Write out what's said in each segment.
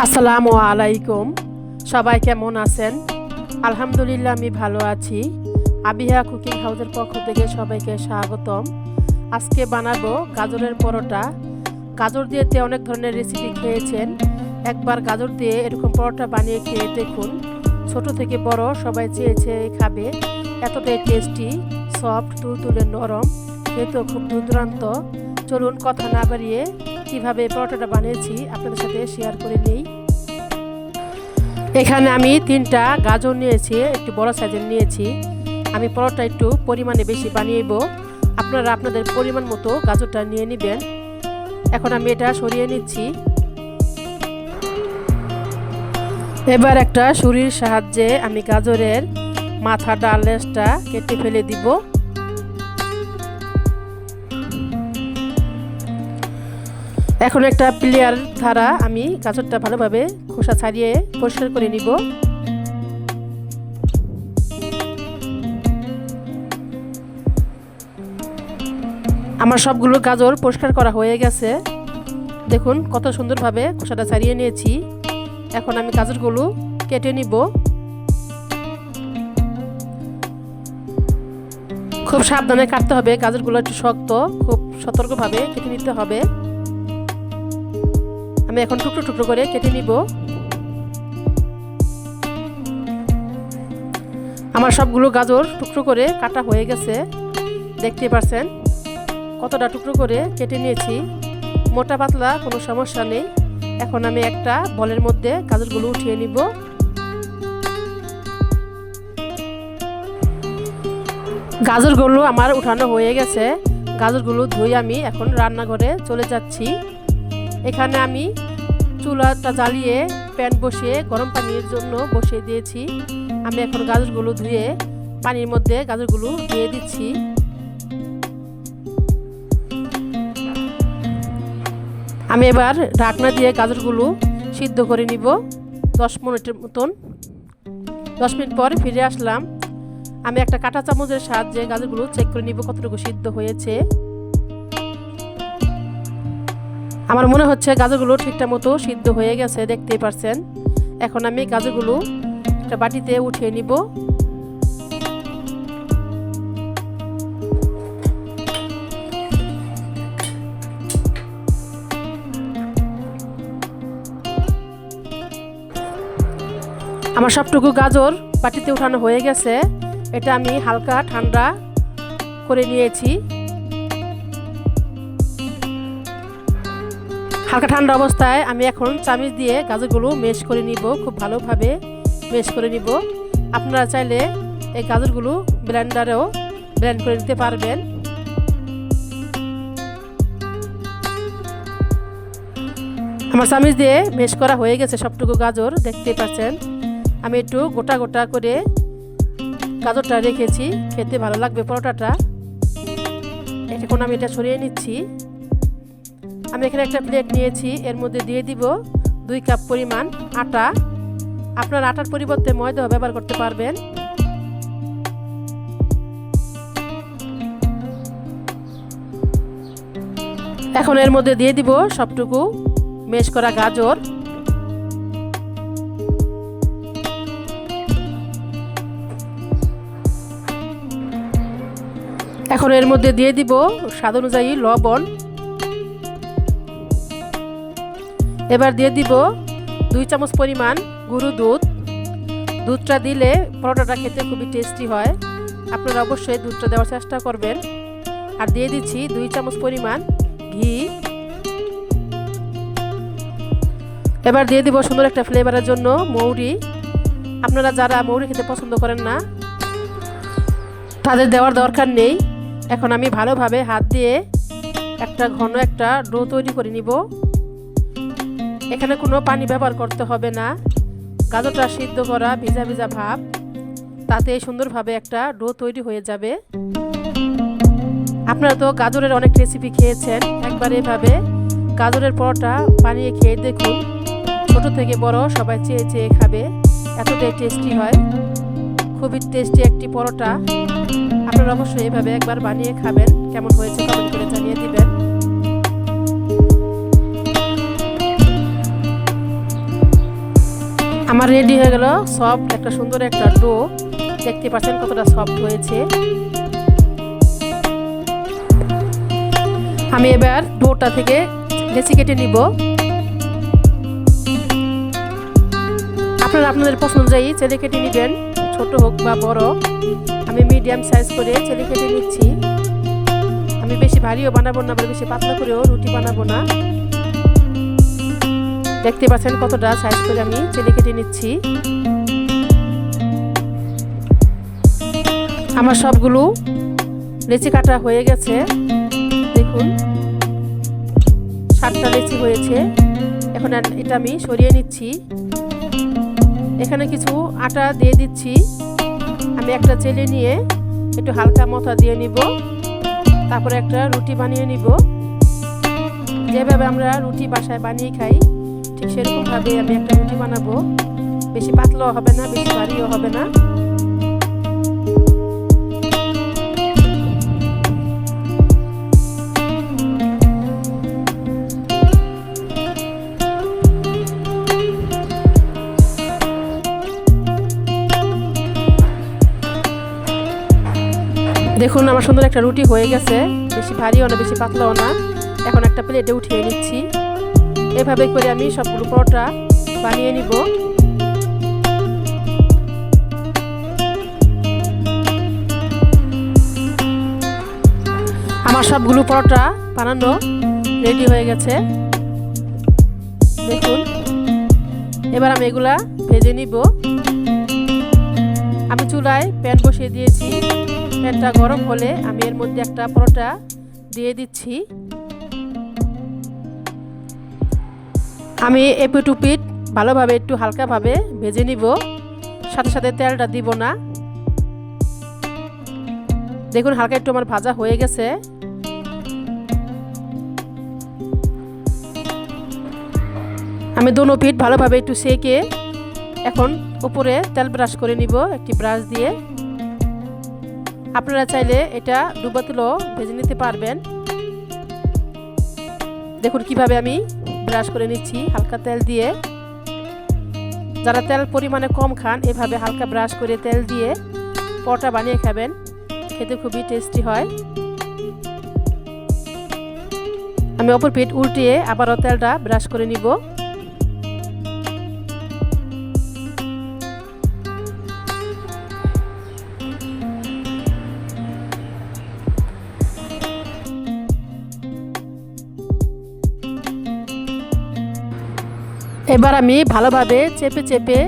আসসালামু আলাইকুম। সবাই কেমন আছেন? আলহামদুলিল্লাহ আমি ভালো আছি। আবিহা কুকিং হাউসের পক্ষ থেকে সবাইকে স্বাগতম। আজকে বানাবো গাজরের পরোটা। গাজর দিয়ে অনেক ধরনের রেসিপি খেয়েছেন, একবার গাজর দিয়ে এরকম পরোটা বানিয়ে খেয়ে দেখুন। ছোট থেকে বড় সবাই চেয়ে খাবে, এতটাই টেস্টি, সফট, তুলতুলে নরম, খেতেও খুব দুর্দান্ত। চলুন কথা না বাড়িয়ে কিভাবে পরোটাটা বানিয়েছি আপনাদের সাথে শেয়ার করে নিই। এখানে আমি 3টা গাজর নিয়েছি, একটু বড় সাইজের নিয়েছি। আমি পরোটা একটু পরিমাণে বেশি বানিয়েব, আপনারা আপনাদের পরিমাণ মতো গাজরটা নিয়ে নেবেন। এখন আমি এটা সরিয়ে নিচ্ছি। এবার একটা ছুরির সাহায্যে আমি গাজরের মাথা ডাল লেজটা কেটে ফেলে দিব। এখন একটা প্লেয়ার দ্বারা আমি গাজরটা ভালোভাবে খোসা ছাড়িয়ে পরিষ্কার করে নিব। আমার সবগুলো গাজর পরিষ্কার করা হয়ে গেছে, দেখুন কত সুন্দরভাবে খোসাটা ছাড়িয়ে নিয়েছি। এখন আমি গাজরগুলো কেটে নিব। খুব সাবধানে কাটতে হবে, গাজরগুলো একটু শক্ত, খুব সতর্কভাবে কেটে নিতে হবে। আমি এখন টুকরো টুকরো করে কেটে নিব। আমার সবগুলো গাজর টুকরো করে কাটা হয়ে গেছে, দেখতে পাচ্ছেন কতটা টুকরো করে কেটে নিয়েছি। মোটা পাতলা কোনো সমস্যা নেই। এখন আমি একটা বলের মধ্যে গাজরগুলো উঠিয়ে নিব। গাজরগুলো আমার উঠানো হয়ে গেছে। গাজরগুলো ধুয়ে আমি এখন রান্নাঘরে চলে যাচ্ছি। এখানে আমি চুলাটা জ্বালিয়ে প্যান বসিয়ে গরম পানির জন্য বসিয়ে দিয়েছি। আমি এখন গাজরগুলো ধুয়ে পানির মধ্যে গাজরগুলো দিয়ে দিচ্ছি। আমি এবার ঢাকনা দিয়ে গাজরগুলো সিদ্ধ করে নিব 10 মিনিটের মতন। 10 মিনিট পর ফিরে আসলাম। আমি একটা কাঁটা চামচের সাহায্যে গাজরগুলো চেক করে নিব কতটুকু সিদ্ধ হয়েছে। আমার মনে হচ্ছে গাজরগুলো ঠিকঠাক মতো সিদ্ধ হয়ে গেছে, দেখতেই পাচ্ছেন। এখন আমি গাজরগুলো একটা বাটিতে উঠিয়ে নিব। আমার সবটুকু গাজর বাটিতে উঠানো হয়ে গেছে। এটা আমি হালকা ঠান্ডা করে নিয়েছি। হালকা ঠান্ডা অবস্থায় আমি এখন চামচ দিয়ে গাজরগুলো মেশ করে নিব, খুব ভালোভাবে মেশ করে নিব। আপনারা চাইলে এই গাজরগুলো ব্লেন্ডারেও ব্লেন্ড করে নিতে পারবেন। আমার চামচ দিয়ে মেশ করা হয়ে গেছে সবটুকু গাজর, দেখতে পাচ্ছেন। আমি একটু গোটা গোটা করে গাজরটা রেখেছি, খেতে ভালো লাগবে পরোটাটা। এখন আমি এটা সরিয়ে নিচ্ছি। আমি এখানে একটা প্লেট নিয়েছি, এর মধ্যে দিয়ে দিব 2 কাপ পরিমাণ আটা। আপনার আটার পরিবর্তে ময়দা ব্যবহার করতে পারবেন। এখন এর মধ্যে দিয়ে দিব সবটুকু মেশ করা গাজর। এখন এর মধ্যে দিয়ে দিব স্বাদ অনুযায়ী লবণ। এবার দিয়ে দিব 2 চামচ পরিমাণ গুঁড়ো দুধ। দুধটা দিলে পরোটাটা খেতে খুবই টেস্টি হয়, আপনারা অবশ্যই দুধটা দেওয়ার চেষ্টা করবেন। আর দিয়ে দিচ্ছি 2 চামচ পরিমাণ ঘি। এবার দিয়ে দিব সুন্দর একটা ফ্লেভারের জন্য মৌরি। আপনারা যারা মৌরি খেতে পছন্দ করেন না তাদের দেওয়ার দরকার নেই। এখন আমি ভালোভাবে হাত দিয়ে একটা ঘন একটা ডো তৈরি করে নিব। এখানে কোনো পানি ব্যবহার করতে হবে না। গাজরটা সিদ্ধ করা ভিজা ভিজা ভাব, তাতে সুন্দরভাবে একটা ডো তৈরি হয়ে যাবে। আপনারা তো গাজরের অনেক রেসিপি খেয়েছেন, একবার এভাবে গাজরের পরোটা বানিয়ে খেয়ে দেখুন। ছোট থেকে বড় সবাই চেয়ে খাবে, এতটাই টেস্টি হয়। খুবই টেস্টি একটি পরোটা। আপনারা অবশ্যই এভাবে একবার বানিয়ে খাবেন। কেমন হয়েছে কমেন্ট করে জানিয়ে দিবেন। আমার রেডি হয়ে গেল সফট একটা সুন্দর একটা ডো। দেখতে পাচ্ছেন কতটা সফট হয়েছে। আমি এবার ডোটা থেকে লেচি কেটে নিব। আপনারা আপনাদের পছন্দ অনুযায়ী চেলে কেটে নেবেন, ছোট হোক বা বড়। আমি মিডিয়াম সাইজ করে চেলে কেটে নিচ্ছি। আমি বেশি ভারীও বানাবো না, আবার বেশি পাতলা করেও রুটি বানাবো না। দেখতে পাচ্ছেন কতটা সাইজ করে আমি চেলে কেটে নিচ্ছি। আমার সবগুলো লেচি কাটা হয়ে গেছে। দেখুন 7টা লেচি হয়েছে। এখন এটা আমি সরিয়ে নিচ্ছি। এখানে কিছু আটা দিয়ে দিচ্ছি। আমি একটা চেলে নিয়ে একটু হালকা মথা দিয়ে নিব, তারপরে একটা রুটি বানিয়ে নিব। যেভাবে আমরা রুটি বাসায় বানিয়ে খাই ঠিক সেরকমভাবে আমি একটা রুটি বানাবো। বেশি পাতলাও হবে না, বেশি ভারীও হবে না। দেখুন আমার সুন্দর একটা রুটি হয়ে গেছে, বেশি ভারীও না বেশি পাতলাও না। এখন একটা প্লেটে উঠিয়ে নিচ্ছি। এভাবে করে আমি সবগুলো পরোটা বানিয়ে নিব। আমার সবগুলো পরোটা বানানো রেডি হয়ে গেছে। দেখুন এবার আমি এগুলা ভেজে নিব। আমি চুলায় প্যান বসিয়ে দিয়েছি। প্যানটা গরম হলে আমি এর মধ্যে একটা পরোটা দিয়ে দিচ্ছি। আমি এপিট উপিট ভালোভাবে একটু হালকাভাবে ভেজে নিব, সাথে সাথে তেলটা দিব না। দেখুন হালকা একটু আমার ভাজা হয়ে গেছে। আমি দোনো পিঠ ভালোভাবে একটু সেকে এখন উপরে তেল ব্রাশ করে নিব একটি ব্রাশ দিয়ে। আপনারা চাইলে এটা ডুবা তুলো ভেজে নিতে পারবেন। দেখুন কিভাবে আমি ব্রাশ করে নিচ্ছি হালকা তেল দিয়ে। যারা তেল পরিমাণে কম খান এভাবে হালকা ব্রাশ করে তেল দিয়ে পরোটা বানিয়ে খাবেন, খেতে খুবই টেস্টি হয়। আমি অপর পিঠ উল্টিয়ে আবারও তেলটা ব্রাশ করে নিব। এবার আমি ভালোভাবে চেপে চেপে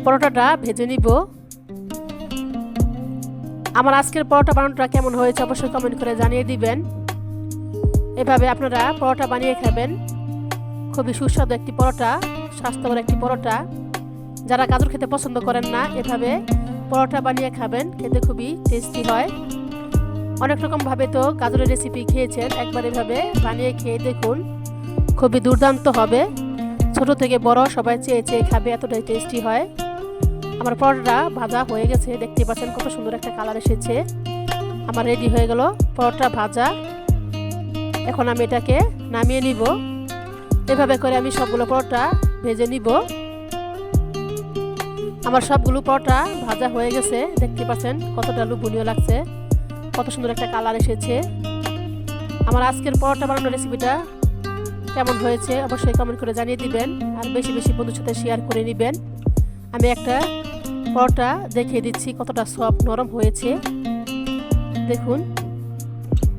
পরোটাটা ভেজে নিব। আমার আজকের পরোটা বানানোটা কেমন হয়েছে অবশ্যই কমেন্ট করে জানিয়ে দিবেন। এভাবে আপনারা পরোটা বানিয়ে খাবেন, খুবই সুস্বাদু একটি পরোটা, স্বাস্থ্যকর একটি পরোটা। যারা গাজর খেতে পছন্দ করেন না এভাবে পরোটা বানিয়ে খাবেন, খেতে খুবই টেস্টি হয়। অনেক রকমভাবে তো গাজরের রেসিপি খেয়েছেন, একবার এভাবে বানিয়ে খেয়ে দেখুন, খুবই দুর্দান্ত হবে। ছোট থেকে বড় সবাই চেয়ে চেয়ে খাবে, এতটাই টেস্টি হয়। আমার পরোটা ভাজা হয়ে গেছে, দেখতে পাচ্ছেন কত সুন্দর একটা কালার এসেছে। আমার রেডি হয়ে গেল পরোটা ভাজা। এখন আমি এটাকে নামিয়ে নিব। এভাবে করে আমি সবগুলো পরোটা ভেজে নিব। আমার সবগুলো পরোটা ভাজা হয়ে গেছে, দেখতে পাচ্ছেন কতটা লোভনীয় লাগছে, কত সুন্দর একটা কালার এসেছে। আমার আজকের পরোটা বানানোর রেসিপিটা কেমন হয়েছে অবশ্যই কমেন্ট করে জানিয়ে দিবেন, আর বেশি বেশি বন্ধুর সাথে শেয়ার করে নেবেন। আমি একটা পরোটা দেখিয়ে দিচ্ছি কতটা সফট নরম হয়েছে। দেখুন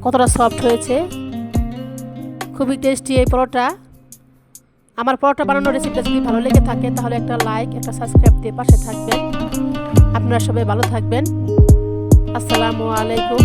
কতটা সফট হয়েছে, খুবই টেস্টি এই পরোটা। আমার পরোটা বানানোর রেসিপিটা যদি ভালো লেগে থাকে তাহলে একটা লাইক একটা সাবস্ক্রাইব দিয়ে পাশে থাকবেন। আপনারা সবাই ভালো থাকবেন। আসসালামু আলাইকুম।